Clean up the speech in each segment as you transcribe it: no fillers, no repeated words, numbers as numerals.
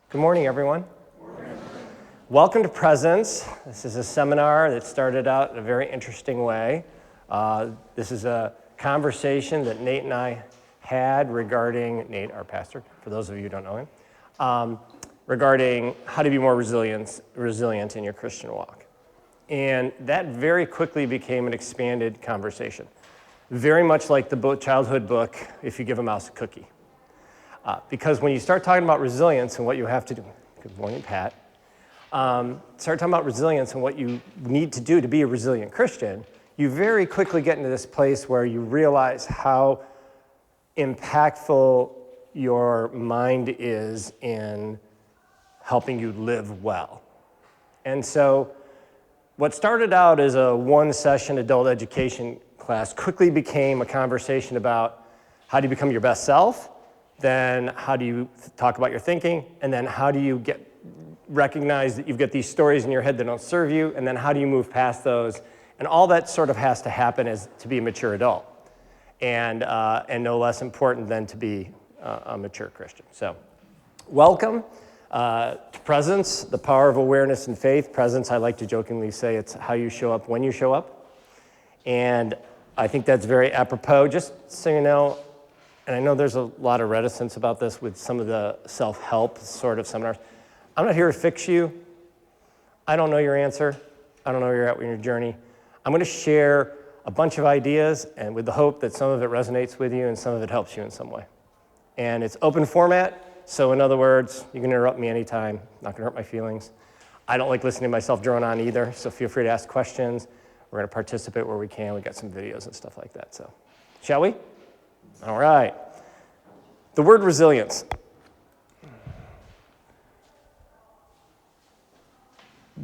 Good morning, everyone. Good morning. Welcome to PreZense. This is a seminar that started out in a very interesting way. This is a conversation that Nate and I had regarding, Nate, our pastor, for those of you who don't know him, regarding how to be more resilient in your Christian walk. And that very quickly became an expanded conversation. Very much like the childhood book, If You Give a Mouse a Cookie. Because when you start talking about resilience and what you have to do, good morning, Pat, start talking about resilience and what you need to do to be a resilient Christian, you very quickly get into this place where you realize how impactful your mind is in helping you live well. And so what started out as a one-session adult education class quickly became a conversation about how do you become your best self, then how do you talk about your thinking, and then how do you recognize that you've got these stories in your head that don't serve you, and then how do you move past those? And all that sort of has to happen to be a mature adult, and no less important than to be a mature Christian. So welcome to PreZense, the power of awareness and faith. PreZense, I like to jokingly say, it's how you show up when you show up. And I think that's very apropos. Just so you know, and I know there's a lot of reticence about this with some of the self-help sort of seminars. I'm not here to fix you. I don't know your answer. I don't know where you're at with your journey. I'm going to share a bunch of ideas, and with the hope that some of it resonates with you and some of it helps you in some way. And it's open format. So in other words, you can interrupt me anytime. Not going to hurt my feelings. I don't like listening to myself drone on either, so feel free to ask questions. We're going to participate where we can. We got some videos and stuff like that. So, shall we? All right. The word resilience.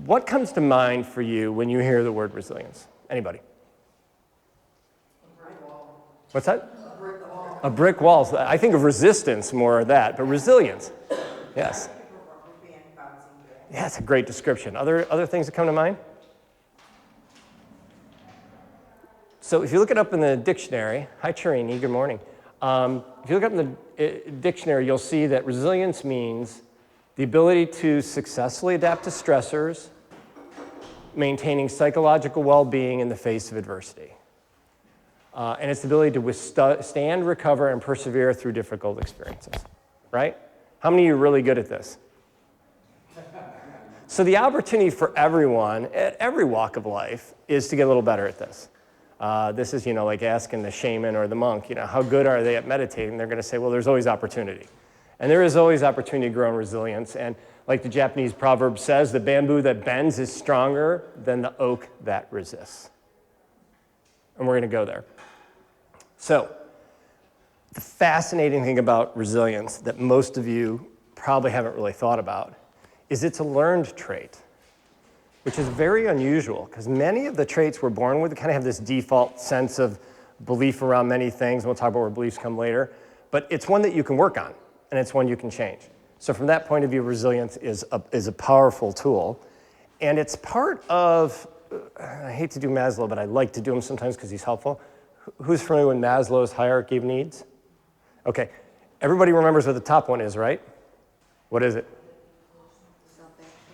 What comes to mind for you when you hear the word resilience? Anybody? A brick wall. What's that? A brick wall. A brick wall. I think of resistance more of that, but resilience. Yes. Yeah, it's a great description. Other things that come to mind? So if you look it up in the dictionary, hi Chirini, good morning. If you look up in the dictionary, you'll see that resilience means the ability to successfully adapt to stressors, maintaining psychological well-being in the face of adversity. And it's the ability to withstand, recover, and persevere through difficult experiences, right? How many of you are really good at this? So the opportunity for everyone at every walk of life is to get a little better at this. This is, like asking the shaman or the monk, how good are they at meditating? They're going to say, well, there's always opportunity. And there is always opportunity to grow in resilience. And like the Japanese proverb says, the bamboo that bends is stronger than the oak that resists. And we're going to go there. So the fascinating thing about resilience that most of you probably haven't really thought about is it's a learned trait, which is very unusual because many of the traits we're born with kind of have this default sense of belief around many things. We'll talk about where beliefs come later. But it's one that you can work on, and it's one you can change. So from that point of view, resilience is a powerful tool. And it's part of, I hate to do Maslow, but I like to do him sometimes because he's helpful. Who's familiar with Maslow's hierarchy of needs? Okay, everybody remembers what the top one is, right? What is it?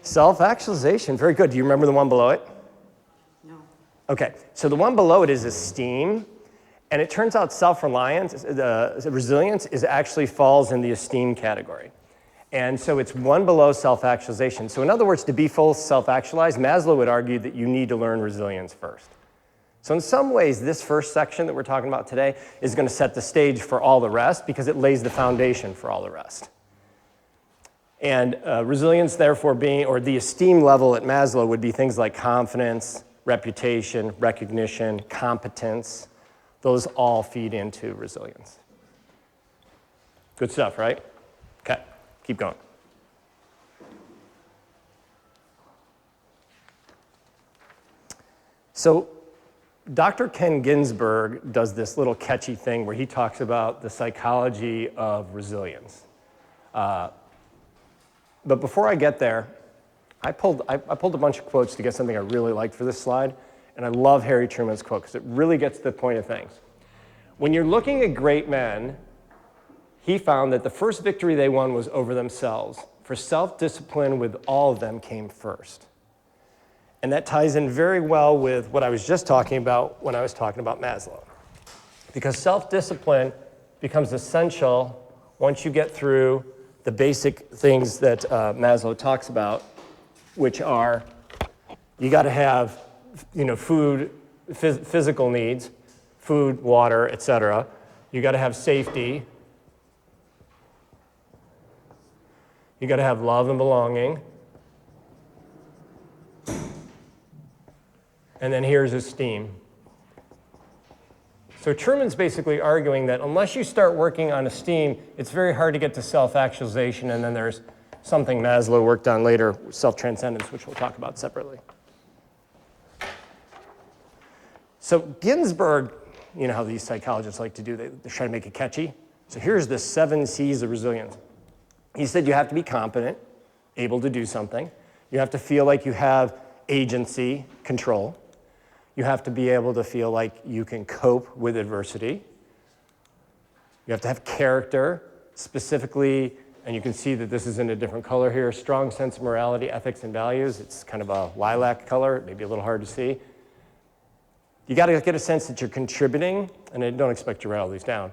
Self-actualization, very good. Do you remember the one below it? No. Okay, so the one below it is esteem, and it turns out self-reliance, resilience actually falls in the esteem category. And so it's one below self-actualization. So in other words, to be full self-actualized, Maslow would argue that you need to learn resilience first. So in some ways, this first section that we're talking about today is going to set the stage for all the rest because it lays the foundation for all the rest. And resilience, therefore, or the esteem level at Maslow would be things like confidence, reputation, recognition, competence. Those all feed into resilience. Good stuff, right? Okay, keep going. So Dr. Ken Ginsberg does this little catchy thing where he talks about the psychology of resilience. But before I get there, I pulled a bunch of quotes to get something I really liked for this slide, and I love Harry Truman's quote because it really gets to the point of things. When you're looking at great men, he found that the first victory they won was over themselves for self-discipline with all of them came first. And that ties in very well with what I was just talking about when I was talking about Maslow. Because self-discipline becomes essential once you get through the basic things that Maslow talks about, which are you got to have, food, physical needs, food, water, etc. You got to have safety. You got to have love and belonging. And then here's esteem. So Truman's basically arguing that unless you start working on esteem, it's very hard to get to self-actualization, and then there's something Maslow worked on later, self-transcendence, which we'll talk about separately. So Ginsberg, you know how these psychologists like to do, they try to make it catchy. So here's the 7 C's of resilience. He said you have to be competent, able to do something. You have to feel like you have agency, control. You have to be able to feel like you can cope with adversity. You have to have character, specifically, and you can see that this is in a different color here, strong sense of morality, ethics, and values. It's kind of a lilac color, maybe a little hard to see. You got to get a sense that you're contributing, and I don't expect you to write all these down.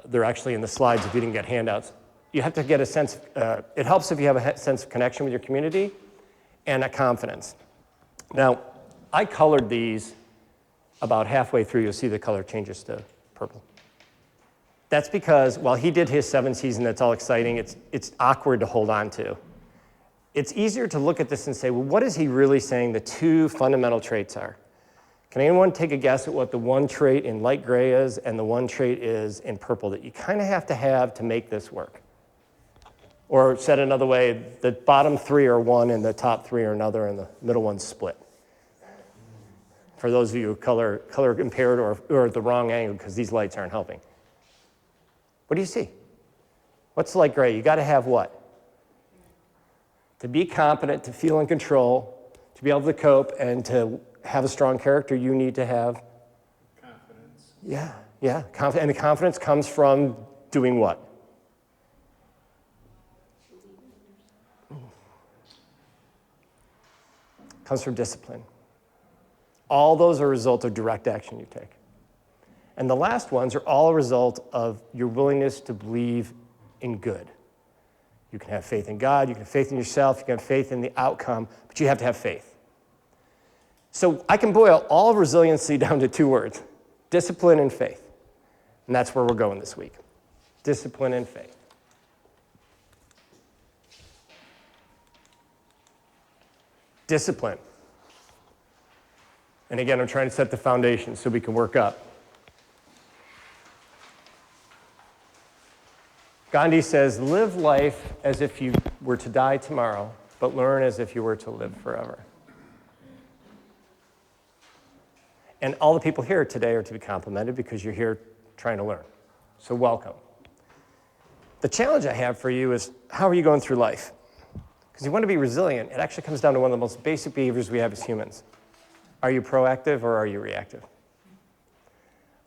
They're actually in the slides if you didn't get handouts. You have to get a sense, it helps if you have a sense of connection with your community and a confidence. Now, I colored these about halfway through. You'll see the color changes to purple. That's because while he did his 7 C's and that's all exciting, it's awkward to hold on to. It's easier to look at this and say, well, what is he really saying the 2 fundamental traits are? Can anyone take a guess at what the 1 trait in light gray is and the 1 trait is in purple that you kind of have to make this work? Or said another way, the bottom 3 are one and the top 3 are another and the middle one's split. For those of you who color impaired or at the wrong angle because these lights aren't helping. What do you see? What's light gray? You got to have what? To be competent, to feel in control, to be able to cope, and to have a strong character, you need to have confidence. Yeah. And the confidence comes from doing what? Comes from discipline. All those are a result of direct action you take. And the last ones are all a result of your willingness to believe in good. You can have faith in God, you can have faith in yourself, you can have faith in the outcome, but you have to have faith. So I can boil all resiliency down to 2 words, discipline and faith. And that's where we're going this week. Discipline and faith. Discipline. And again, I'm trying to set the foundation so we can work up. Gandhi says, live life as if you were to die tomorrow, but learn as if you were to live forever. And all the people here today are to be complimented because you're here trying to learn. So welcome. The challenge I have for you is, how are you going through life? Because you want to be resilient. It actually comes down to one of the most basic behaviors we have as humans. Are you proactive or are you reactive?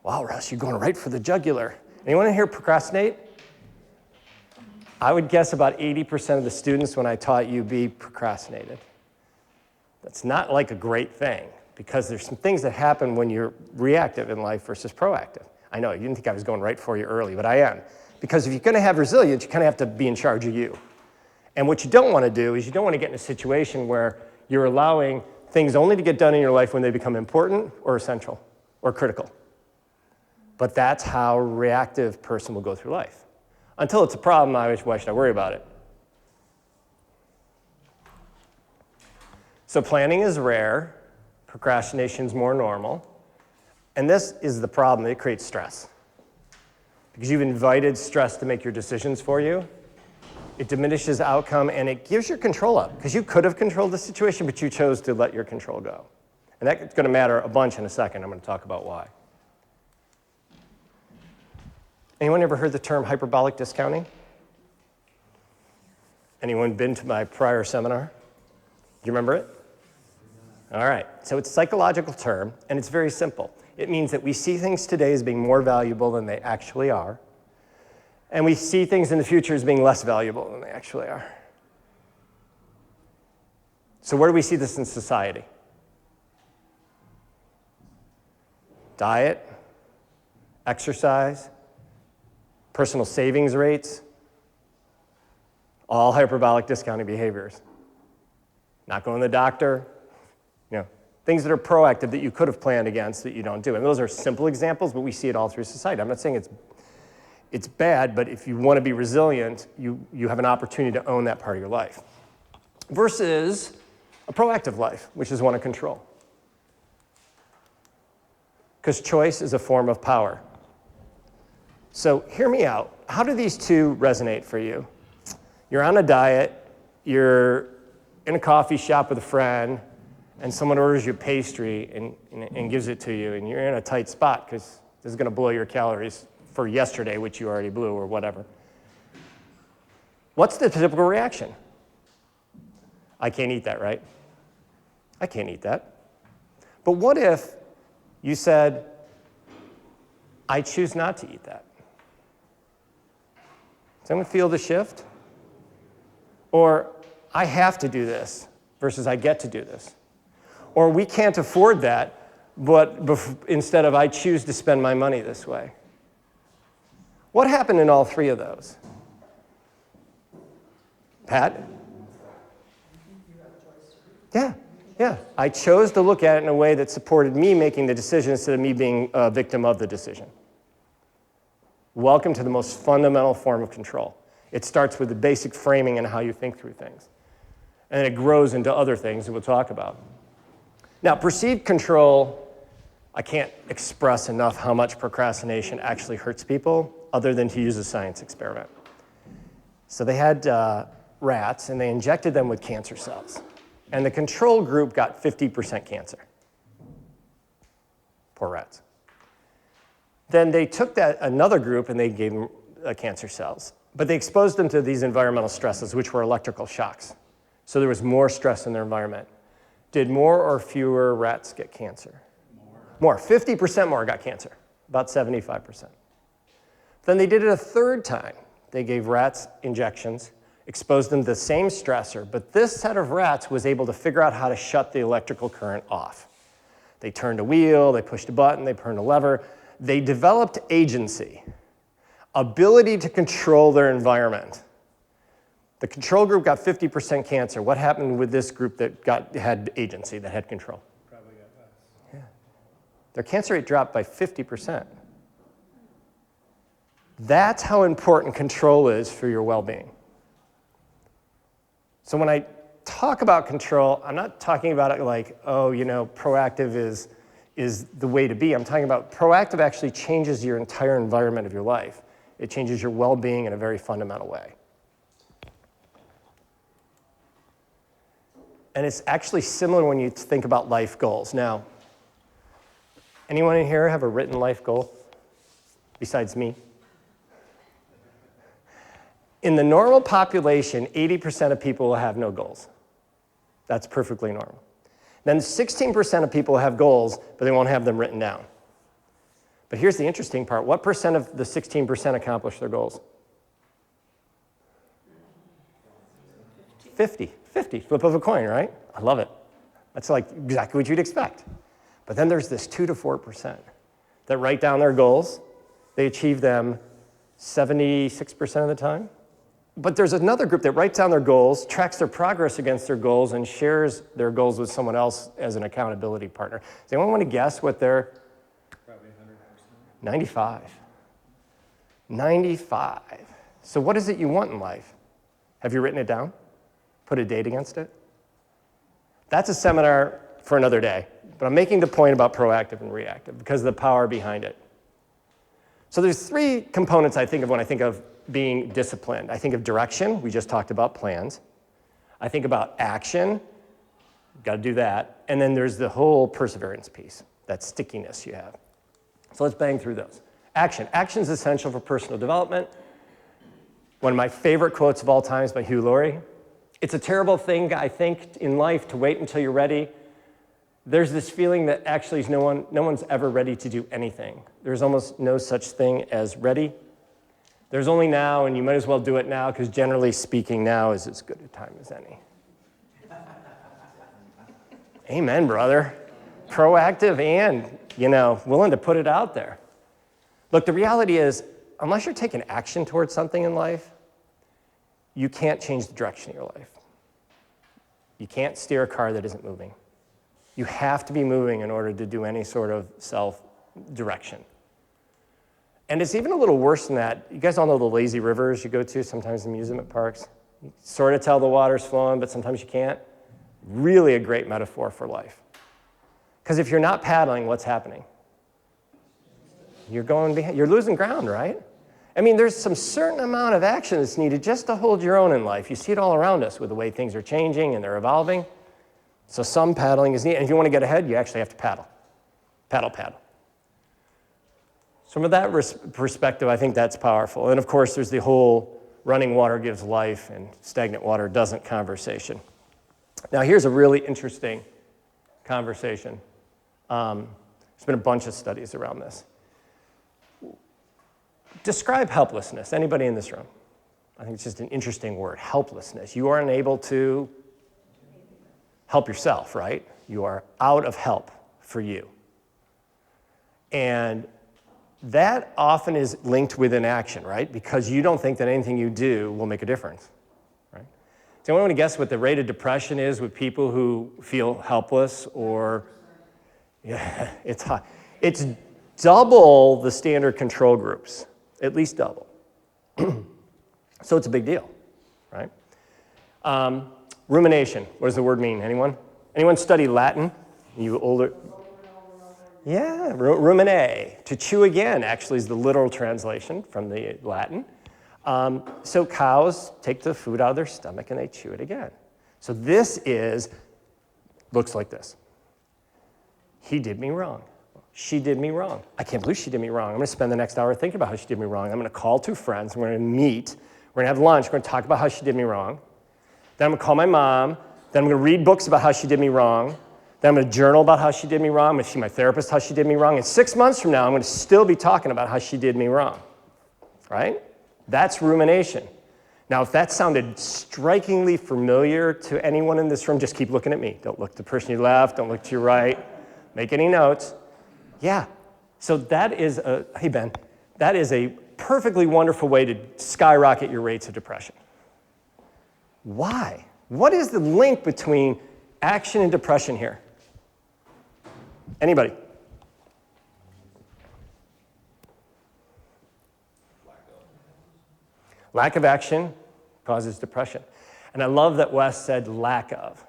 Wow, Russ, you're going right for the jugular. Anyone in here procrastinate? I would guess about 80% of the students when I taught UB procrastinated. That's not like a great thing because there's some things that happen when you're reactive in life versus proactive. I know, you didn't think I was going right for you early, but I am. Because if you're going to have resilience, you kind of have to be in charge of you. And what you don't want to do is you don't want to get in a situation where you're allowing things only to get done in your life when they become important or essential or critical. But that's how a reactive person will go through life. Until it's a problem, why should I worry about it? So planning is rare, procrastination is more normal, and this is the problem, it creates stress. Because you've invited stress to make your decisions for you, it diminishes outcome, and it gives your control up. Because you could have controlled the situation, but you chose to let your control go. And that's going to matter a bunch in a second. I'm going to talk about why. Anyone ever heard the term hyperbolic discounting? Anyone been to my prior seminar? Do you remember it? All right. So it's a psychological term, and it's very simple. It means that we see things today as being more valuable than they actually are. And we see things in the future as being less valuable than they actually are. So where do we see this in society? Diet, exercise, personal savings rates, all hyperbolic discounting behaviors. Not going to the doctor, things that are proactive that you could have planned against that you don't do. And those are simple examples, but we see it all through society. I'm not saying it's bad, but if you want to be resilient, you have an opportunity to own that part of your life. Versus a proactive life, which is one of control. Because choice is a form of power. So hear me out. How do these two resonate for you? You're on a diet, you're in a coffee shop with a friend, and someone orders you a pastry and gives it to you, and you're in a tight spot because this is going to blow your calories for yesterday, which you already blew, or whatever. What's the typical reaction? I can't eat that, right? I can't eat that. But what if you said, I choose not to eat that? Does anyone feel the shift? Or I have to do this versus I get to do this. Or we can't afford that, but instead of I choose to spend my money this way. What happened in all three of those? Pat? Yeah. I chose to look at it in a way that supported me making the decision instead of me being a victim of the decision. Welcome to the most fundamental form of control. It starts with the basic framing and how you think through things. And it grows into other things that we'll talk about. Now, perceived control, I can't express enough how much procrastination actually hurts people, other than to use a science experiment. So they had rats, and they injected them with cancer cells. And the control group got 50% cancer. Poor rats. Then they took another group, and they gave them cancer cells. But they exposed them to these environmental stresses, which were electrical shocks. So there was more stress in their environment. Did more or fewer rats get cancer? More. 50% more got cancer, about 75%. Then they did it a third time. They gave rats injections, exposed them to the same stressor, but this set of rats was able to figure out how to shut the electrical current off. They turned a wheel, they pushed a button, they turned a lever. They developed agency, ability to control their environment. The control group got 50% cancer. What happened with this group that had agency, that had control? Probably got less. Yeah. Their cancer rate dropped by 50%. That's how important control is for your well-being. So when I talk about control, I'm not talking about it like, proactive is the way to be. I'm talking about proactive actually changes your entire environment of your life. It changes your well-being in a very fundamental way. And it's actually similar when you think about life goals. Now, anyone in here have a written life goal besides me? In the normal population, 80% of people will have no goals. That's perfectly normal. Then 16% of people have goals, but they won't have them written down. But here's the interesting part. What percent of the 16% accomplish their goals? 50, flip of a coin, right? I love it. That's like exactly what you'd expect. But then there's this 2 to 4% that write down their goals. They achieve them 76% of the time. But there's another group that writes down their goals, tracks their progress against their goals, and shares their goals with someone else as an accountability partner. Does anyone want to guess what their? Probably 100%. 95. 95. So what is it you want in life? Have you written it down? Put a date against it? That's a seminar for another day. But I'm making the point about proactive and reactive because of the power behind it. So there's three components I think of when I think of being disciplined. I think of direction. We just talked about plans. I think about action. Got to do that. And then there's the whole perseverance piece, that stickiness you have. So let's bang through those. Action. Action is essential for personal development. One of my favorite quotes of all time is by Hugh Laurie. It's a terrible thing, I think, in life to wait until you're ready. There's this feeling that actually no one's ever ready to do anything. There's almost no such thing as ready. There's only now, and you might as well do it now, because generally speaking, now is as good a time as any. Amen, brother. Proactive and, willing to put it out there. Look, the reality is, unless you're taking action towards something in life, you can't change the direction of your life. You can't steer a car that isn't moving. You have to be moving in order to do any sort of self-direction. And it's even a little worse than that. You guys all know the lazy rivers you go to sometimes in amusement parks? You sort of tell the water's flowing, but sometimes you can't. Really a great metaphor for life. Because if you're not paddling, what's happening? You're losing ground, right? I mean, there's some certain amount of action that's needed just to hold your own in life. You see it all around us with the way things are changing and they're evolving. So some paddling is needed. And if you want to get ahead, you actually have to paddle. Paddle, paddle. So from that perspective, I think that's powerful. And of course, there's the whole running water gives life and stagnant water doesn't conversation. Now, here's a really interesting conversation. There's been a bunch of studies around this. Describe helplessness. Anybody in this room? I think it's just an interesting word, helplessness. You are unable to help yourself, right? You are out of help for you. And that often is linked with inaction, right? Because you don't think that anything you do will make a difference, right? Does anyone want to guess what the rate of depression is with people who feel helpless or, yeah, it's high. It's double the standard control groups, at least double. So it's a big deal, right? Rumination, what does the word mean? Anyone study Latin? You older? Yeah, ruminate. To chew again, actually, is the literal translation from the Latin. So cows take the food out of their stomach and they chew it again. So this looks like this. He did me wrong. She did me wrong. I can't believe she did me wrong. I'm going to spend the next hour thinking about how she did me wrong. I'm going to call two friends. We're going to meet. We're going to have lunch. We're going to talk about how she did me wrong. Then I'm going to call my mom. Then I'm going to read books about how she did me wrong. Then I'm going to journal about how she did me wrong. I'm going to see my therapist how she did me wrong. And 6 months from now, I'm going to still be talking about how she did me wrong, right? That's rumination. Now, if that sounded strikingly familiar to anyone in this room, just keep looking at me. Don't look to the person to your left. Don't look to your right. Make any notes. Yeah. So that is hey, Ben, that is a perfectly wonderful way to skyrocket your rates of depression. Why? What is the link between action and depression here? Anybody? Lack of action causes depression. And I love that Wes said lack of.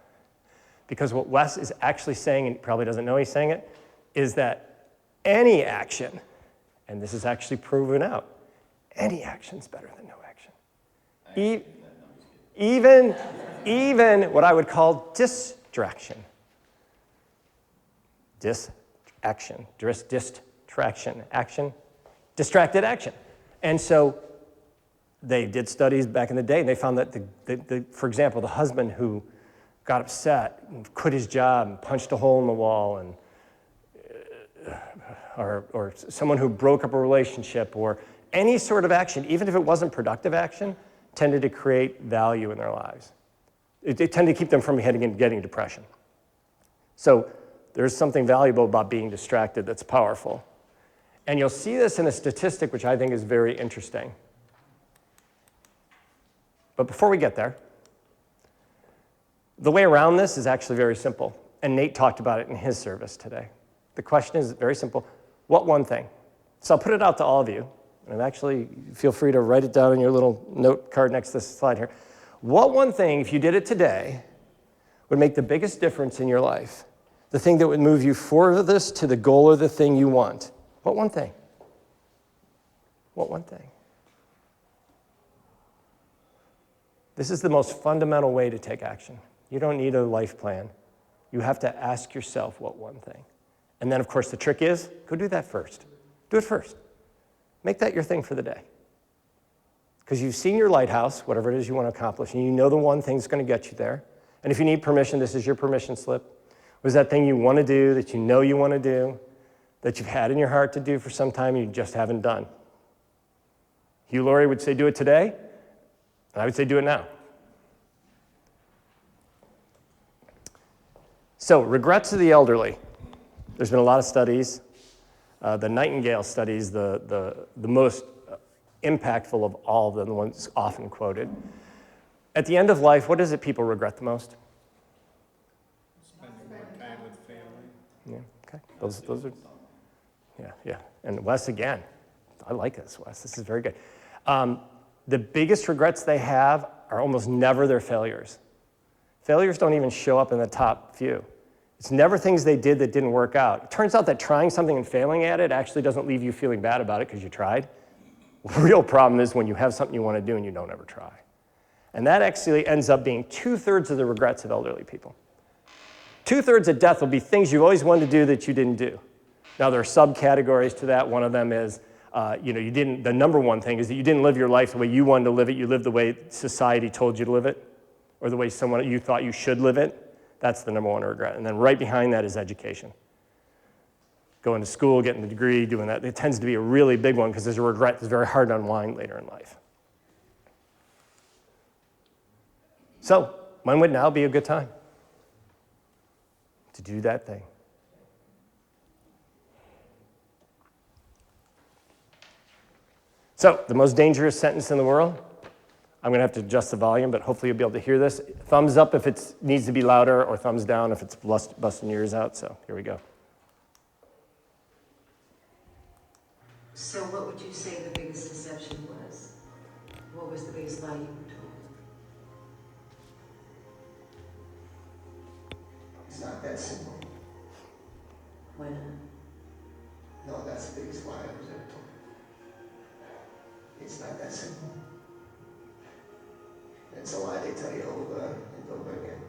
Because what Wes is actually saying, and he probably doesn't know he's saying it, is that any action, and this is actually proven out, any action's better than no action. Even what I would call distraction. Distraction, action, distracted action. And so they did studies back in the day, and they found that, for example, the husband who got upset and quit his job and punched a hole in the wall, and or someone who broke up a relationship, or any sort of action, even if it wasn't productive action, tended to create value in their lives. It tended to keep them from getting depression. So there's something valuable about being distracted that's powerful. And you'll see this in a statistic which I think is very interesting. But before we get there, the way around this is actually very simple. And Nate talked about it in his service today. The question is very simple. What one thing? So I'll put it out to all of you. And actually, feel free to write it down in your little note card next to this slide here. What one thing, if you did it today, would make the biggest difference in your life? The thing that would move you furthest to the goal or the thing you want? What one thing? What one thing? This is the most fundamental way to take action. You don't need a life plan. You have to ask yourself what one thing. And then, of course, the trick is, go do that first. Do it first. Make that your thing for the day. Because you've seen your lighthouse, whatever it is you want to accomplish, and you know the one thing's going to get you there. And if you need permission, this is your permission slip. Was that thing you want to do, that you know you want to do, that you've had in your heart to do for some time and you just haven't done? Hugh Laurie would say, do it today. And I would say, do it now. So regrets of the elderly. There's been a lot of studies. The Nightingale study is the most impactful of all of them, the ones often quoted. At the end of life, what is it people regret the most? Spending more time with family. Yeah, okay. Those are, yeah. And Wes again. I like this, Wes. This is very good. The biggest regrets they have are almost never their failures. Failures don't even show up in the top few. It's never things they did that didn't work out. It turns out that trying something and failing at it actually doesn't leave you feeling bad about it because you tried. The real problem is when you have something you want to do and you don't ever try. And that actually ends up being 2/3 of the regrets of elderly people. 2/3 of death will be things you always wanted to do that you didn't do. Now there are subcategories to that. One of them is, you didn't. The number one thing is that you didn't live your life the way you wanted to live it. You lived the way society told you to live it, or the way someone you thought you should live it. That's the number one regret. And then right behind that is education. Going to school, getting the degree, doing that. It tends to be a really big one because there's a regret that's very hard to unwind later in life. So when would now be a good time to do that thing? So the most dangerous sentence in the world. I'm going to have to adjust the volume, but hopefully you'll be able to hear this. Thumbs up if it needs to be louder, or thumbs down if it's busting your ears out. So here we go. So what would you say the biggest deception was? What was the biggest lie you were told? It's not that simple. Why not? No, that's the biggest lie I was ever told. It's not that simple. It's a lie they tell you over and over again.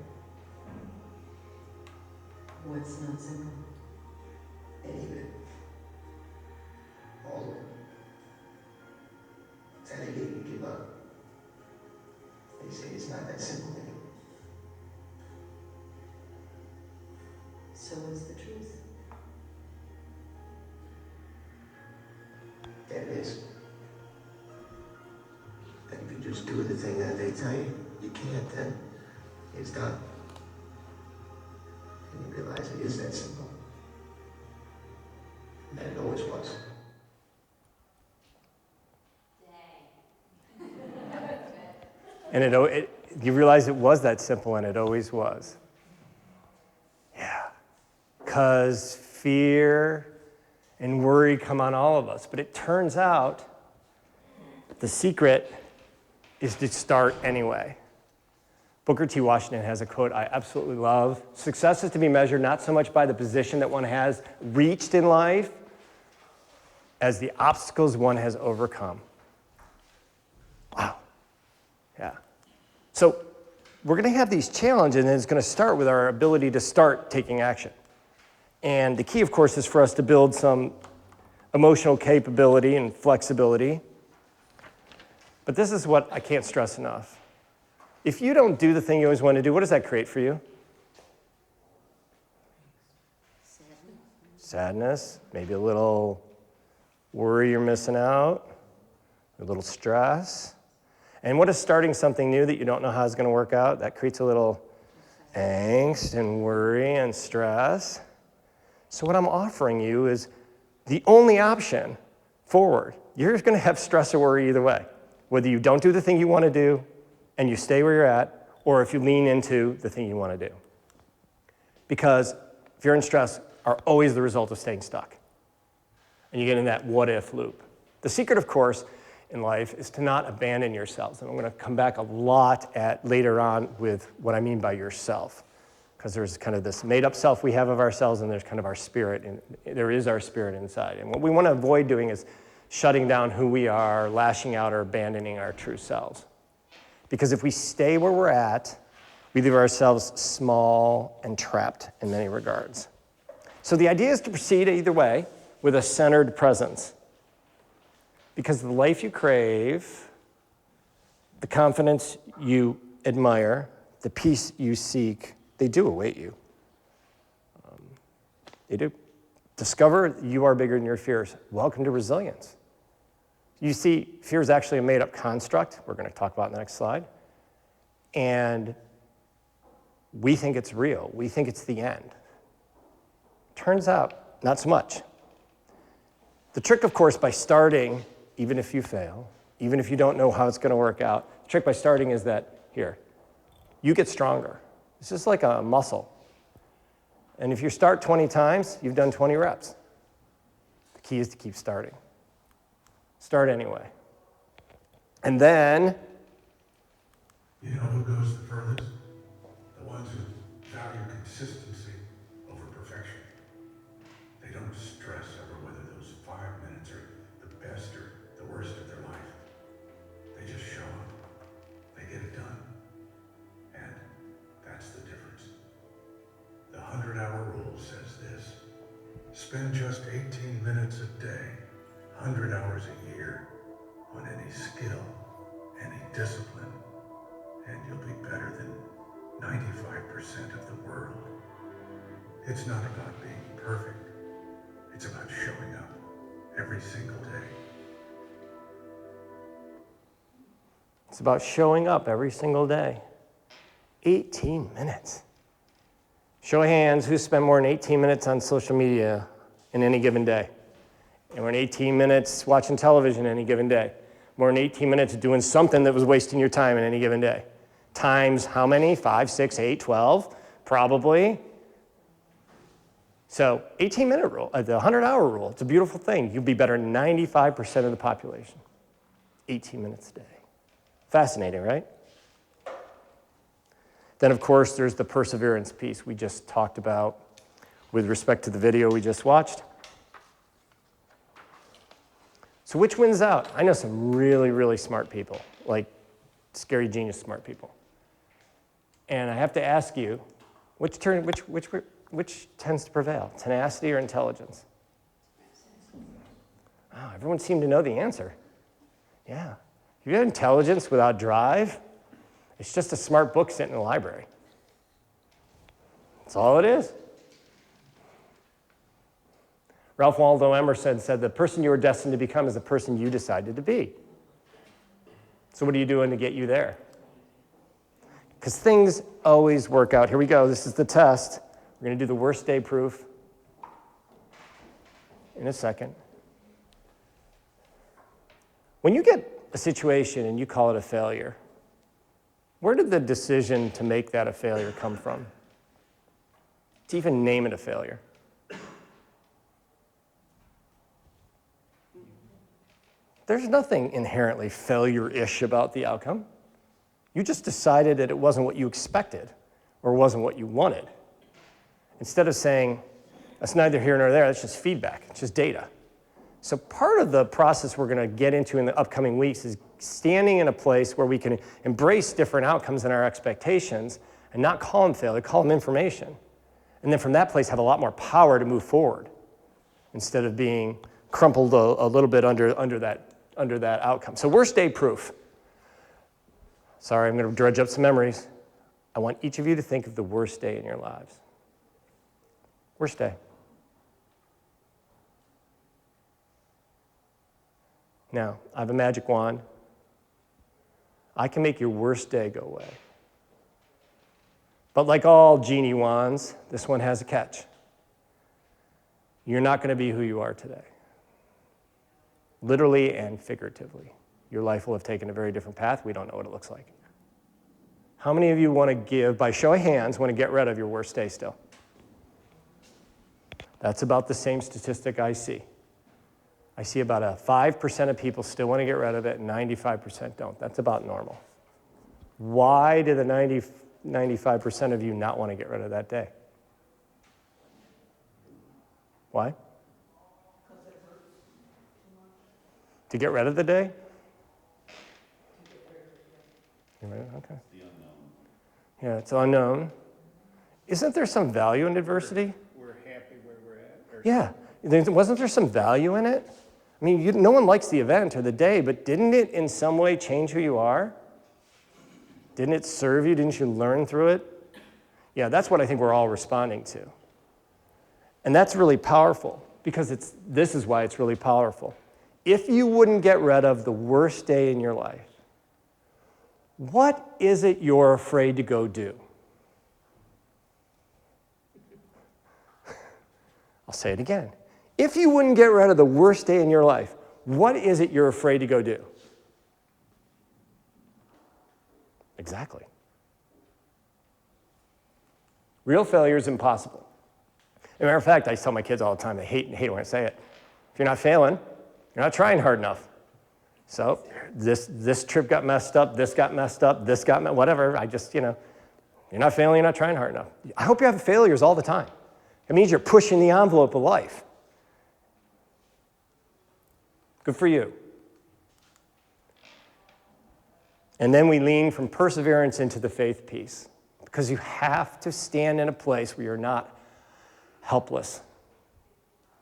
What's not simple? Any of it. All of it. It's how they get you to give up. They say it's not that simple anymore. So what's the truth? That is. That if you just do the thing that they tell you, you can't, then it's done. And you realize it is that simple. And that it always was. And you realize it was that simple, and it always was. Yeah. Because fear and worry come on all of us. But it turns out the secret is to start anyway. Booker T. Washington has a quote I absolutely love. Success is to be measured not so much by the position that one has reached in life as the obstacles one has overcome. Wow. Yeah. So we're going to have these challenges, and it's going to start with our ability to start taking action. And the key, of course, is for us to build some emotional capability and flexibility. But this is what I can't stress enough. If you don't do the thing you always want to do, what does that create for you? Sadness, maybe a little worry you're missing out, a little stress. And what is starting something new that you don't know how it's going to work out? That creates a little angst and worry and stress. So what I'm offering you is the only option forward. You're going to have stress or worry either way. Whether you don't do the thing you want to do and you stay where you're at, or if you lean into the thing you want to do. Because fear and stress are always the result of staying stuck. And you get in that what-if loop. The secret, of course, in life is to not abandon yourselves. And I'm going to come back a lot later on with what I mean by yourself. Because there's kind of this made-up self we have of ourselves, and there's kind of our spirit. And there is our spirit inside. And what we want to avoid doing is shutting down who we are, lashing out, or abandoning our true selves. Because if we stay where we're at, we leave ourselves small and trapped in many regards. So the idea is to proceed either way with a centered presence. Because the life you crave, the confidence you admire, the peace you seek, they do await you. They do. Discover you are bigger than your fears. Welcome to resilience. You see, fear is actually a made-up construct. We're going to talk about in the next slide. And We think it's real. We think it's the end. Turns out, not so much. The trick, of course, by starting, even if you fail, even if you don't know how it's going to work out, the trick by starting is that, here, you get stronger. It's just like a muscle. And if you start 20 times, you've done 20 reps. The key is to keep starting. Start anyway. And then, You know who goes the furthest? The ones who value consistency over perfection. They don't stress over whether those 5 minutes are the best or the worst of their life. They just show up. They get it done. And that's the difference. The 100-hour rule says this. Spend just 18 minutes a day, 100 hours a year, on any skill, any discipline, and you'll be better than 95% of the world. It's not about being perfect. It's about showing up every single day. it's about showing up every single day. 18 minutes. Show of hands, who spent more than 18 minutes on social media in any given day? And more than 18 minutes watching television any given day. More than 18 minutes doing something that was wasting your time in any given day. Times how many? 5, 6, 8, 12? Probably. So 18-minute rule, the 100-hour rule, it's a beautiful thing. You'd be better than 95% of the population. 18 minutes a day. Fascinating, right? Then, of course, there's the perseverance piece we just talked about with respect to the video we just watched. So which wins out? I know some really, really smart people, like scary genius smart people. And I have to ask you, which tends to prevail, tenacity or intelligence? Oh, everyone seemed to know the answer. Yeah. If you have intelligence without drive, it's just a smart book sitting in the library. That's all it is. Ralph Waldo Emerson said, the person you are destined to become is the person you decided to be. So what are you doing to get you there? Because things always work out. Here we go. This is the test. We're going to do the worst day proof in a second. When you get a situation and you call it a failure, where did the decision to make that a failure come from? To even name it a failure. There's nothing inherently failure-ish about the outcome. You just decided that it wasn't what you expected or wasn't what you wanted. Instead of saying, that's neither here nor there, that's just feedback, it's just data. So part of the process we're going to get into in the upcoming weeks is standing in a place where we can embrace different outcomes in our expectations and not call them failure, call them information. And then from that place have a lot more power to move forward instead of being crumpled a little bit under that outcome. So worst day proof. Sorry, I'm going to dredge up some memories. I want each of you to think of the worst day in your lives. Worst day. Now, I have a magic wand. I can make your worst day go away. But like all genie wands, this one has a catch. You're not going to be who you are today. Literally and figuratively. Your life will have taken a very different path. We don't know what it looks like. How many of you want to give, by show of hands, want to get rid of your worst day still? That's about the same statistic I see. I see about a 5% of people still want to get rid of it and 95% don't. That's about normal. Why do the 95% of you not want to get rid of that day? Why? To get rid of the day? Okay. Yeah, it's unknown. Isn't there some value in adversity? We're happy where we're at. Or Yeah. Wasn't there some value in it? I mean, no one likes the event or the day, but didn't it in some way change who you are? Didn't it serve you? Didn't you learn through it? Yeah, that's what I think we're all responding to. And that's really powerful because this is why it's really powerful. If you wouldn't get rid of the worst day in your life, what is it you're afraid to go do? I'll say it again. If you wouldn't get rid of the worst day in your life, what is it you're afraid to go do? Exactly. Real failure is impossible. As a matter of fact, I tell my kids all the time, they hate when I say it. If you're not failing, you're not trying hard enough. So this trip got messed up, this got messed up, whatever. You're not failing, you're not trying hard enough. I hope you have failures all the time. It means you're pushing the envelope of life. Good for you. And then we lean from perseverance into the faith piece, because you have to stand in a place where you're not helpless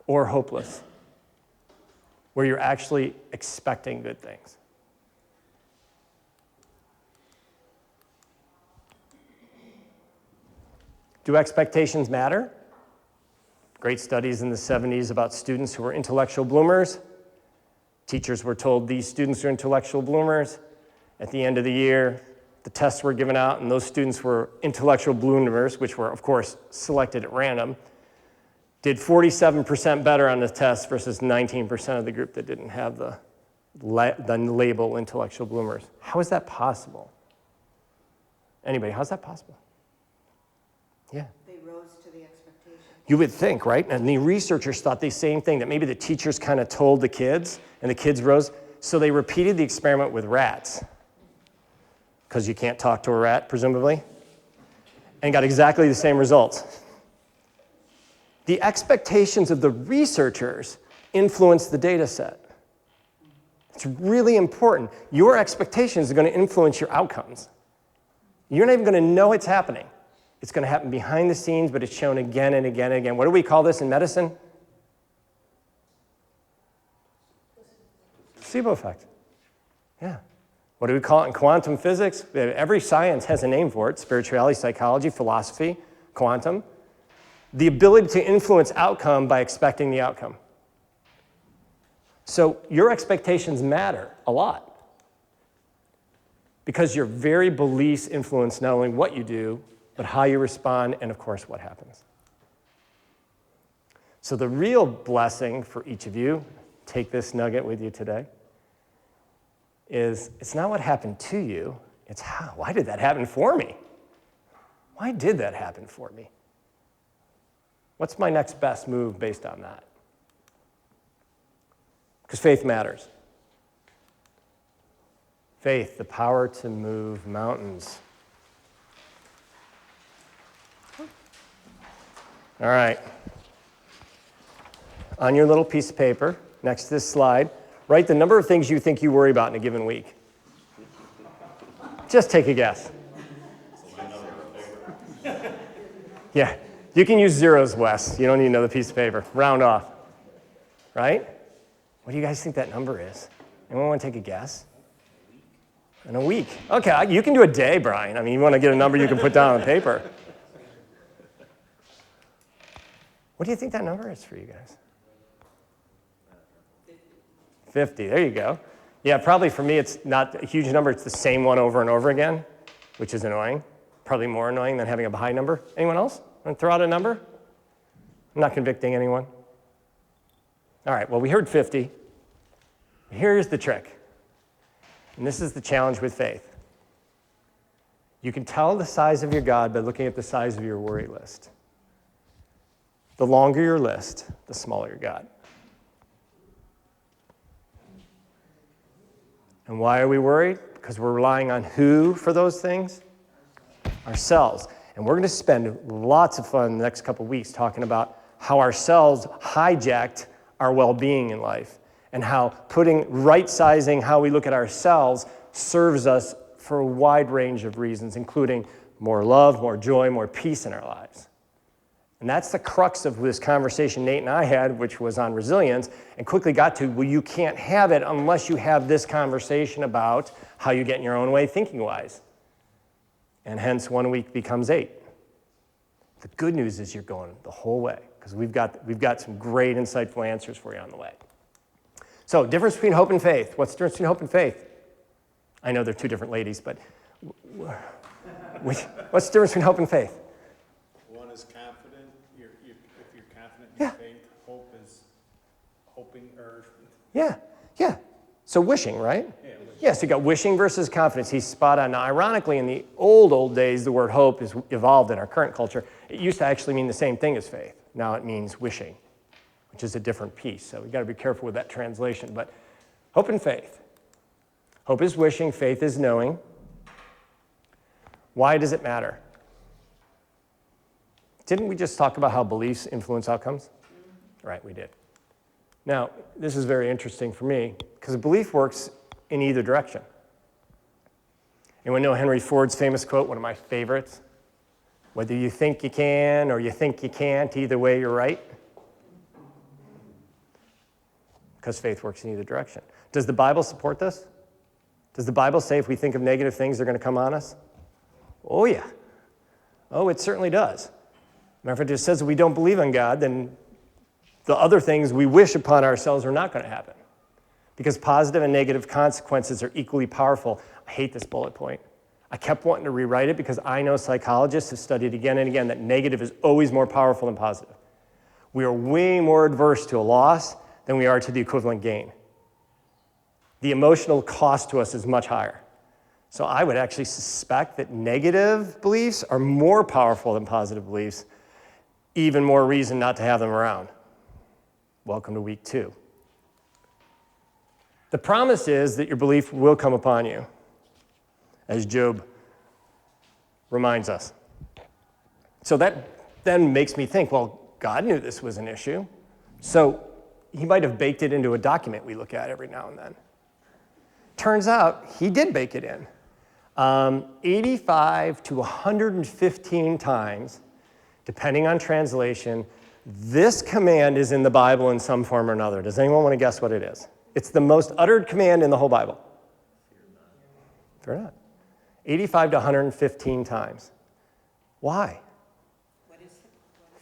or hopeless, where you're actually expecting good things. Do expectations matter? Great studies in the 70s about students who were intellectual bloomers. Teachers were told these students are intellectual bloomers. At the end of the year, the tests were given out, and those students were intellectual bloomers, which were, of course, selected at random, did 47% better on the test versus 19% of the group that didn't have the label intellectual bloomers. How is that possible? Anybody, how's that possible? Yeah. They rose to the expectation. You would think, right? And the researchers thought the same thing, that maybe the teachers kind of told the kids, and the kids rose. So they repeated the experiment with rats, because you can't talk to a rat, presumably, and got exactly the same results. The expectations of the researchers influence the data set. It's really important. Your expectations are going to influence your outcomes. You're not even going to know it's happening. It's going to happen behind the scenes, but it's shown again and again and again. What do we call this in medicine? Placebo effect. Yeah. What do we call it in quantum physics? Every science has a name for it: spirituality, psychology, philosophy, quantum. The ability to influence outcome by expecting the outcome. So your expectations matter a lot, because your very beliefs influence not only what you do, but how you respond, and of course, what happens. So the real blessing for each of you, take this nugget with you today, is it's not what happened to you, it's how. Why did that happen for me? Why did that happen for me? What's my next best move based on that? Because faith matters. Faith, the power to move mountains. All right. On your little piece of paper, next to this slide, write the number of things you think you worry about in a given week. Just take a guess. Yeah. You can use zeros, Wes. You don't need another piece of paper. Round off. Right? What do you guys think that number is? Anyone want to take a guess? In a week. Okay, you can do a day, Brian. I mean, you want to get a number you can put down on paper. What do you think that number is for you guys? 50. There you go. Yeah, probably for me it's not a huge number. It's the same one over and over again, which is annoying. Probably more annoying than having a high number. Anyone else? Want to throw out a number? I'm not convicting anyone. All right, well, we heard 50. Here's the trick. And this is the challenge with faith. You can tell the size of your God by looking at the size of your worry list. The longer your list, the smaller your God. And why are we worried? Because we're relying on who for those things? Ourselves. And we're going to spend lots of fun the next couple of weeks talking about how ourselves hijacked our well-being in life, and how right-sizing how we look at ourselves serves us for a wide range of reasons, including more love, more joy, more peace in our lives. And that's the crux of this conversation Nate and I had, which was on resilience, and quickly got to, well, you can't have it unless you have this conversation about how you get in your own way thinking-wise. And hence, 1 week becomes 8. The good news is you're going the whole way, because we've got some great, insightful answers for you on the way. So, difference between hope and faith. What's the difference between hope and faith? I know they're two different ladies, but what's the difference between hope and faith? One is confident, if you're confident in Yeah. your faith, Yeah, yeah. So wishing, right? Yeah, so you got wishing versus confidence. He's spot on. Now, ironically, in the old days, the word hope has evolved in our current culture. It used to actually mean the same thing as faith. Now it means wishing, which is a different piece. So we've got to be careful with that translation. But hope and faith. Hope is wishing, faith is knowing. Why does it matter? Didn't we just talk about how beliefs influence outcomes? Right, we did. Now, this is very interesting for me, because belief works in either direction. Anyone know Henry Ford's famous quote, one of my favorites? Whether you think you can or you think you can't, either way you're right. Because faith works in either direction. Does the Bible support this? Does the Bible say if we think of negative things, they're going to come on us? Oh, yeah. Oh, it certainly does. Matter of fact, it says if we don't believe in God, then the other things we wish upon ourselves are not going to happen. Because positive and negative consequences are equally powerful. I hate this bullet point. I kept wanting to rewrite it because I know psychologists have studied again and again that negative is always more powerful than positive. We are way more adverse to a loss than we are to the equivalent gain. The emotional cost to us is much higher. So I would actually suspect that negative beliefs are more powerful than positive beliefs, even more reason not to have them around. Welcome to week 2. The promise is that your belief will come upon you, as Job reminds us. So that then makes me think, well, God knew this was an issue, so he might have baked it into a document we look at every now and then. Turns out he did bake it in. 85 to 115 times, depending on translation, this command is in the Bible in some form or another. Does anyone want to guess what it is? It's the most uttered command in the whole Bible. Fear not. 85 to 115 times. Why?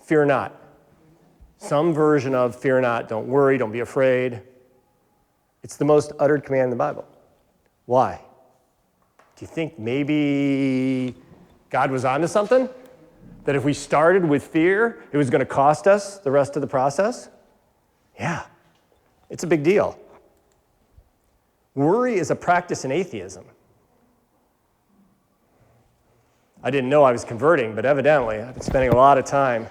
Fear not. Some version of fear not, don't worry, don't be afraid. It's the most uttered command in the Bible. Why? Do you think maybe God was onto something? That if we started with fear, it was going to cost us the rest of the process? Yeah, it's a big deal. Worry is a practice in atheism. I didn't know I was converting, but evidently I've been spending a lot of time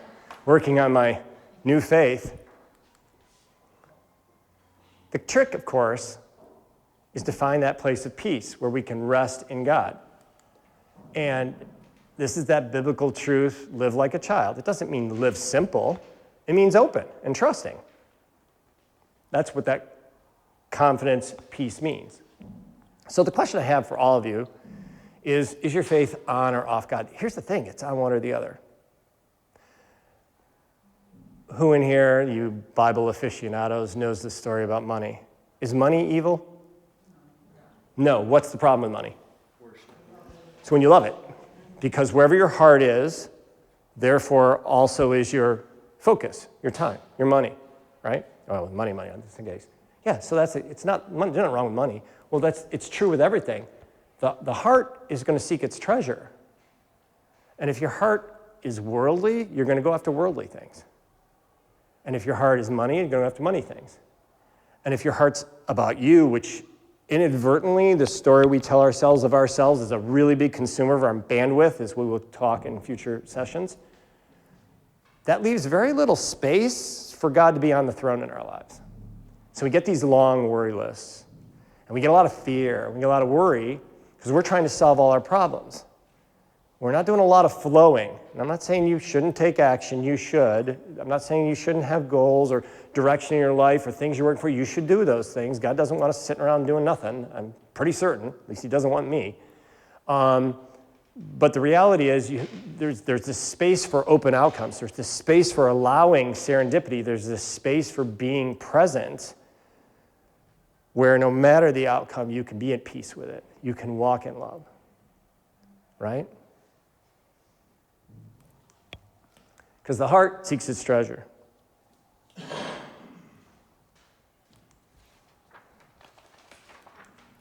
working on my new faith. The trick, of course, is to find that place of peace where we can rest in God. And this is that biblical truth, live like a child. It doesn't mean live simple. It means open and trusting. That's what that confidence, peace means. So the question I have for all of you is your faith on or off God? Here's the thing, it's on one or the other. Who in here, you Bible aficionados, knows the story about money? Is money evil? No. What's the problem with money? It's when you love it. Because wherever your heart is, therefore also is your focus, your time, your money, right? Oh, money, just in case. Yeah, so it's not, there's nothing wrong with money. Well, it's true with everything. The heart is going to seek its treasure. And if your heart is worldly, you're going to go after worldly things. And if your heart is money, you're going to go after money things. And if your heart's about you, which inadvertently, the story we tell ourselves of ourselves is a really big consumer of our bandwidth, as we will talk in future sessions, that leaves very little space for God to be on the throne in our lives. So we get these long worry lists, and we get a lot of fear, we get a lot of worry, because we're trying to solve all our problems. We're not doing a lot of flowing. And I'm not saying you shouldn't take action, you should. I'm not saying you shouldn't have goals or direction in your life or things you're working for. You should do those things. God doesn't want us sitting around doing nothing. I'm pretty certain, at least he doesn't want me. But the reality is there's this space for open outcomes. There's this space for allowing serendipity. There's this space for being present where no matter the outcome, you can be at peace with it. You can walk in love, right? Because the heart seeks its treasure.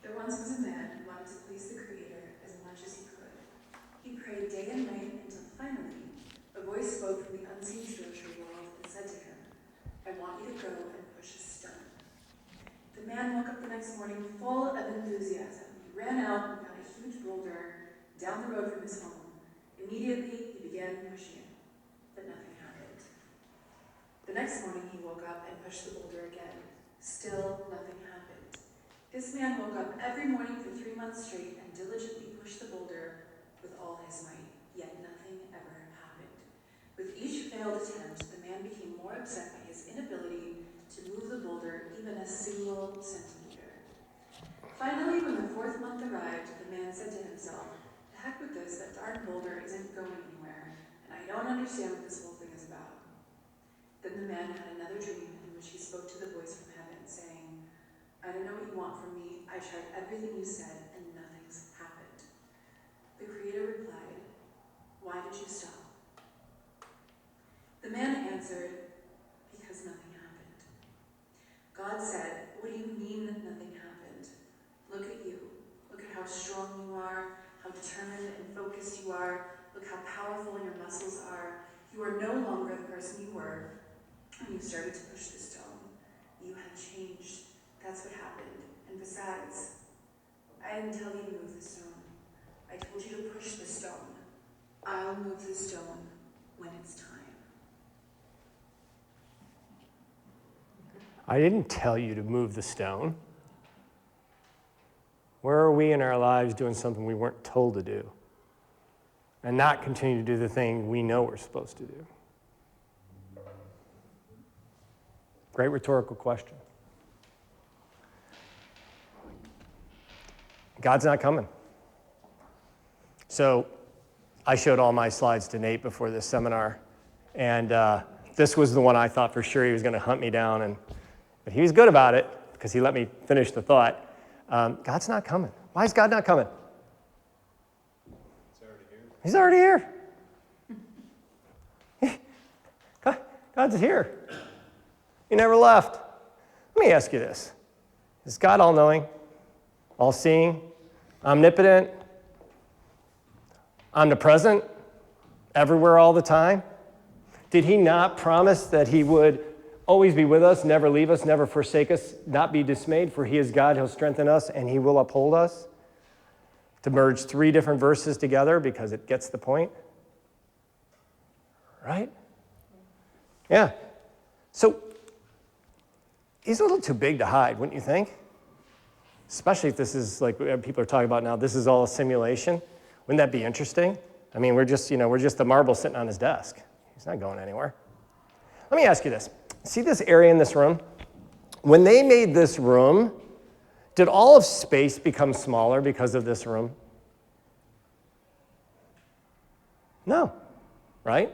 There once was a man who wanted to please the Creator as much as he could. He prayed day and night until finally a voice spoke from the unseen spiritual world and said to him, "I want you to go and push a stone." The man woke up the next morning full of enthusiasm. He ran out and got a huge boulder down the road from his home. Immediately, he began pushing it, but nothing happened. The next morning, he woke up and pushed the boulder again. Still, nothing happened. This man woke up every morning for 3 months straight and diligently pushed the boulder with all his might, yet nothing ever happened. With each failed attempt, the man became more upset by his inability to move the boulder even a single centimeter. Finally, when the 4th month arrived, the man said to himself, "The heck with this, that darn boulder isn't going anywhere, and I don't understand what this whole thing is about." Then the man had another dream in which he spoke to the voice from heaven, saying, "I don't know what you want from me. I tried everything you said, and nothing's happened." The Creator replied, "Why did you stop?" The man answered, "Because nothing happened." God said, "What do you mean that nothing happened? Look at you. Look at how strong you are, how determined and focused you are. Look how powerful your muscles are. You are no longer the person you were when you started to push the stone. You have changed. That's what happened. And besides, I didn't tell you to move the stone. I told you to push the stone. I'll move the stone when it's time." I didn't tell you to move the stone. Where are we in our lives doing something we weren't told to do and not continue to do the thing we know we're supposed to do? Great rhetorical question. God's not coming. So I showed all my slides to Nate before this seminar, and this was the one I thought for sure he was going to hunt me down, but he was good about it because he let me finish the thought. God's not coming. Why is God not coming? He's already here. God's here. He never left. Let me ask you this. Is God all-knowing, all-seeing, omnipotent, omnipresent, everywhere all the time? Did he not promise that he would always be with us, never leave us, never forsake us, not be dismayed, for he is God, he'll strengthen us, and he will uphold us? To merge 3 different verses together because it gets the point. Right? Yeah. So, he's a little too big to hide, wouldn't you think? Especially if this is like people are talking about now, this is all a simulation. Wouldn't that be interesting? I mean, we're just the marble sitting on his desk. He's not going anywhere. Let me ask you this. See this area in this room? When they made this room, did all of space become smaller because of this room? No, right?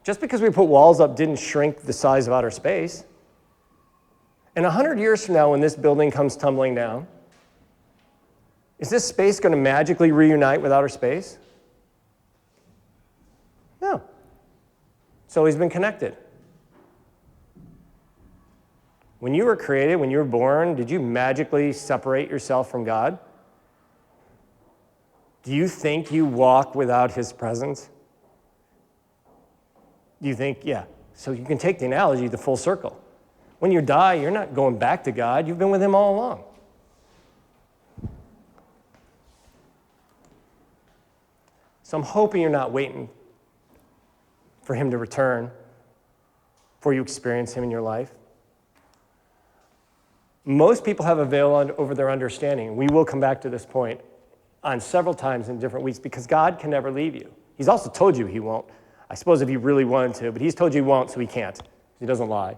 Just because we put walls up didn't shrink the size of outer space. And 100 years from now, when this building comes tumbling down, is this space going to magically reunite with outer space? No. It's always been connected. When you were created, when you were born, did you magically separate yourself from God? Do you think you walk without his presence? Do you think, yeah. So you can take the analogy the full circle. When you die, you're not going back to God. You've been with him all along. So I'm hoping you're not waiting for him to return before you experience him in your life. Most people have a veil over their understanding. We will come back to this point on several times in different weeks because God can never leave you. He's also told you he won't. I suppose if he really wanted to, but he's told you he won't, so he can't. He doesn't lie.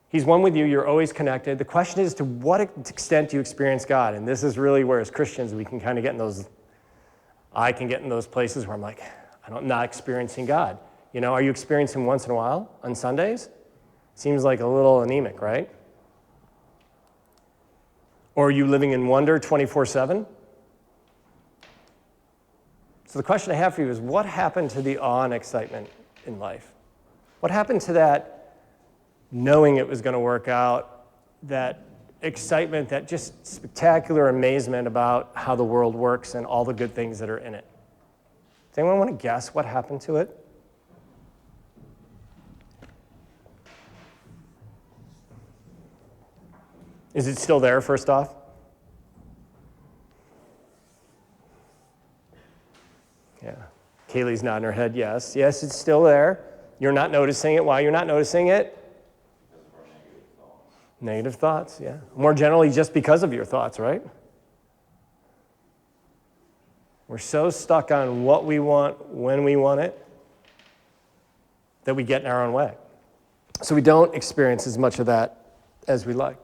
He's one with you. You're always connected. The question is, to what extent do you experience God? And this is really where, as Christians, we can kind of get in those, I can get in those places where I'm like, I'm not experiencing God. You know, are you experiencing him once in a while on Sundays? Seems like a little anemic, right? Or are you living in wonder 24/7? So the question I have for you is, what happened to the awe and excitement in life? What happened to that knowing it was going to work out, that excitement, that just spectacular amazement about how the world works and all the good things that are in it? Does anyone want to guess what happened to it? Is it still there, first off? Yeah. Kaylee's nodding her head, yes. Yes, it's still there. You're not noticing it. Why you're not noticing it? Negative thoughts, yeah. More generally, just because of your thoughts, right? We're so stuck on what we want, when we want it, that we get in our own way. So we don't experience as much of that as we like.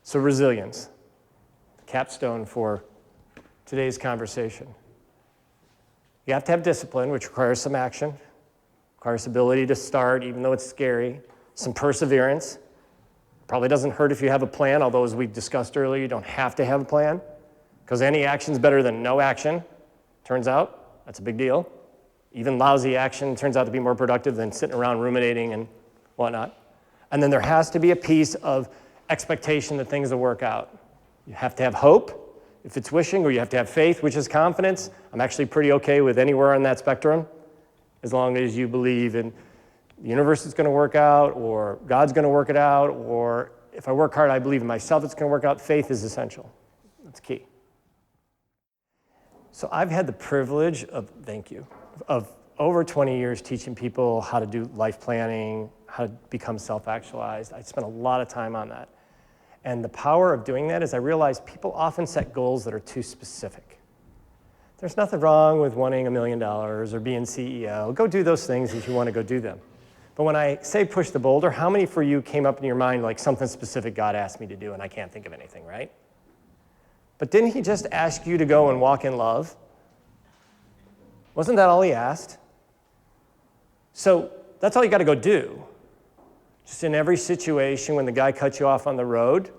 So resilience, capstone for today's conversation. You have to have discipline, which requires some action, requires ability to start, even though it's scary, some perseverance. Probably doesn't hurt if you have a plan, although as we discussed earlier, you don't have to have a plan, because any action's better than no action, turns out. That's a big deal. Even lousy action turns out to be more productive than sitting around ruminating and whatnot. And then there has to be a piece of expectation that things will work out. You have to have hope, if it's wishing, or you have to have faith, which is confidence. I'm actually pretty okay with anywhere on that spectrum, as long as you believe in the universe is going to work out, or God's going to work it out, or if I work hard, I believe in myself, it's going to work out. Faith is essential. That's key. So I've had the privilege of, thank you, of over 20 years teaching people how to do life planning, how to become self-actualized. I spent a lot of time on that. And the power of doing that is I realized people often set goals that are too specific. There's nothing wrong with wanting $1 million or being CEO. Go do those things if you want to go do them. But when I say push the boulder, how many for you came up in your mind like something specific God asked me to do and I can't think of anything, right? But didn't he just ask you to go and walk in love? Wasn't that all he asked? So that's all you got to go do. Just in every situation when the guy cuts you off on the road,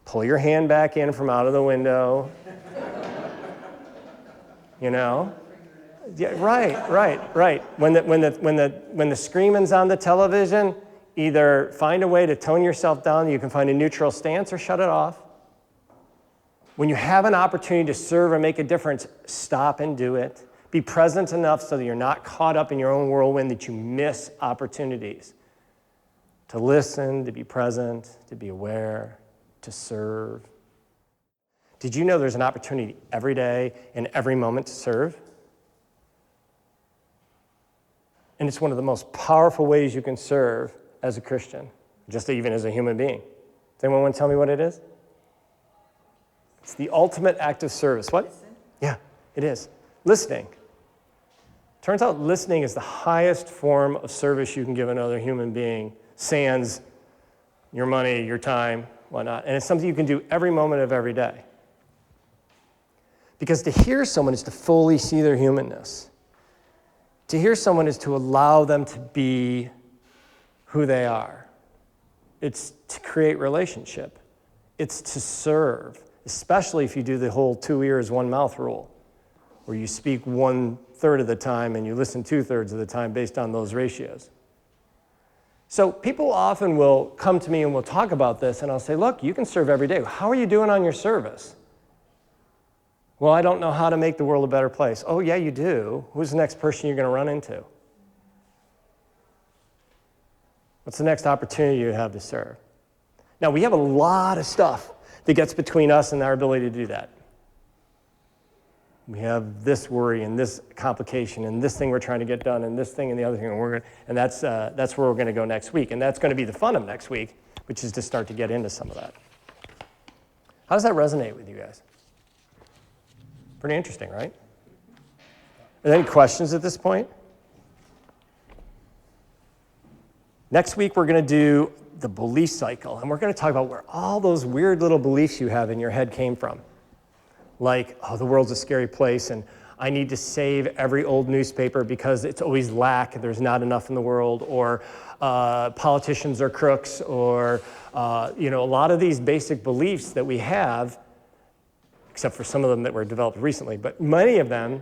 pull your hand back in from out of the window. You know? Yeah, right. When the screaming's on the television, either find a way to tone yourself down, you can find a neutral stance, or shut it off. When you have an opportunity to serve and make a difference, stop and do it. Be present enough so that you're not caught up in your own whirlwind that you miss opportunities. To listen, to be present, to be aware, to serve. Did you know there's an opportunity every day and every moment to serve? And it's one of the most powerful ways you can serve as a Christian, just even as a human being. Does anyone want to tell me what it is? It's the ultimate act of service. What? Listen. Yeah, it is. Listening. Turns out listening is the highest form of service you can give another human being, sans your money, your time, whatnot. And it's something you can do every moment of every day. Because to hear someone is to fully see their humanness. To hear someone is to allow them to be who they are. It's to create relationship. It's to serve, especially if you do the whole 2 ears, 1 mouth rule, where you speak 1/3 of the time and you listen 2/3 of the time based on those ratios. So people often will come to me and we'll talk about this, and I'll say, look, you can serve every day. How are you doing on your service? Well, I don't know how to make the world a better place. Oh, yeah, you do. Who's the next person you're going to run into? What's the next opportunity you have to serve? Now, we have a lot of stuff that gets between us and our ability to do that. We have this worry and this complication and this thing we're trying to get done and this thing and the other thing, and that's where we're going to go next week. And that's going to be the fun of next week, which is to start to get into some of that. How does that resonate with you guys? Pretty interesting, right? Are there any questions at this point? Next week, we're going to do the belief cycle, and we're going to talk about where all those weird little beliefs you have in your head came from. Like, oh, the world's a scary place, and I need to save every old newspaper because it's always lack, there's not enough in the world, or politicians are crooks, or a lot of these basic beliefs that we have, except for some of them that were developed recently, but many of them,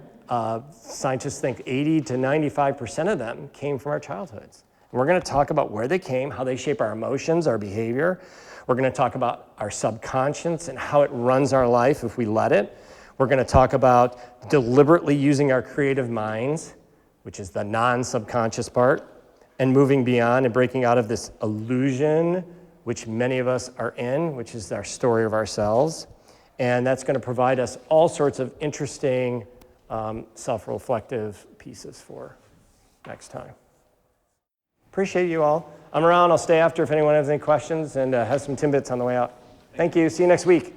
scientists think 80 to 95% of them came from our childhoods. And we're going to talk about where they came, how they shape our emotions, our behavior. We're going to talk about our subconscious and how it runs our life if we let it. We're going to talk about deliberately using our creative minds, which is the non-subconscious part, and moving beyond and breaking out of this illusion, which many of us are in, which is our story of ourselves. And that's going to provide us all sorts of interesting self-reflective pieces for next time. Appreciate you all. I'm around. I'll stay after if anyone has any questions, and have some Timbits on the way out. Thank you. See you next week.